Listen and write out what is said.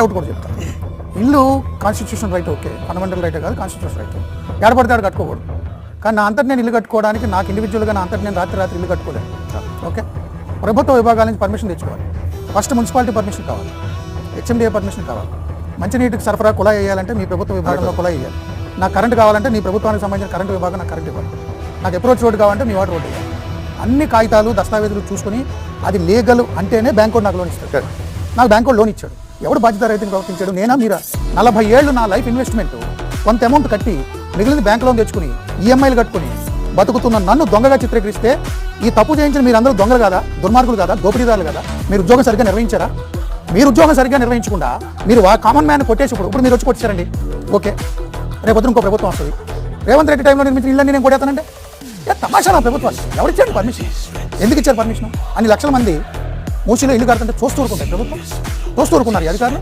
Doubt కూడా చెప్తాను. ఇల్లు constitution right, okay, fundamental right కాదు, కాన్స్టిట్యూషన్ రైట్. ఏడపడితే ఆడ కట్టుకోకూడదు. కానీ నా అంతటి నేను ఇల్లు కట్టుకోవడానికి నాకు ఇండివిజువల్గా నా అంతటి నేను రాత్రి ఇల్లు కట్టుకోలేను. ఓకే, ప్రభుత్వ విభాగాల నుంచి పర్మిషన్ తెచ్చుకోవాలి. ఫస్ట్ మున్సిపాలిటీ పర్మిషన్ కావాలి, హెచ్ఎండిఏ పర్మిషన్ కావాలి. మంచినీటికి సరఫరా కుళాయి వేయాలంటే మీ ప్రభుత్వ విభాగంలో కుళాయి వేయాలి. నాకు కరెంట్ కావాలంటే నీ ప్రభుత్వానికి సంబంధించిన కరెంటు విభాగం నాకు కరెంట్ ఇవ్వాలి. నాకు అప్రోచ్ రోడ్ కావాలంటే మీ వాటర్ రోడ్ ఇవ్వాలి. అన్ని కాగితాలు దస్తావేజులు చూసుకుని అది లీగల్ అంటేనే బ్యాంకు నాకు లోన్ ఇస్తాడు. నాకు బ్యాంకు లోన్ ఇచ్చాడు. ఎవడు బాధ్యత రైతుని ప్రవర్తించాడు? నేనా మీరా? 40 ఏళ్ళు నా లైఫ్ ఇన్వెస్ట్మెంట్ కొంత అమౌంట్ కట్టి మిగిలిన బ్యాంక్ లోన్ తెచ్చుకుని ఈఎంఐలు కట్టుకుని బతుకుతున్న నన్ను దొంగగా చిత్రీకరిస్తే ఈ తప్పు చేయించిన మీరందరూ దొంగలు కాదా, దుర్మార్గులు కాదా, దోపిడీదారులు కదా? మీరు ఉద్యోగం సరిగ్గా నిర్వహించారా? మీరు ఉద్యోగం సరిగ్గా నిర్వహించకుండా మీరు కామన్ మ్యాన్ కొట్టేసి ఇప్పుడు మీరు వచ్చి కొట్టేశారండి. ఓకే, రేపు ఇంకో ప్రభుత్వం వస్తుంది. రేవంత్ రెడ్డి టైంలో నిర్మించిన ఇళ్ళని నేను కొట్టేస్తానంటే తమాషా నా ప్రభుత్వాలు. ఎవరిచ్చాడు పర్మిషన్? ఎందుకు ఇచ్చారు పర్మిషన్? అన్ని లక్షల మంది మూసీలో ఇల్లు కడుతుంటే చూస్తూ ఊరుకుంటాయి ప్రభుత్వం, చూస్తూ ఊరుకున్నారు అధికారులు.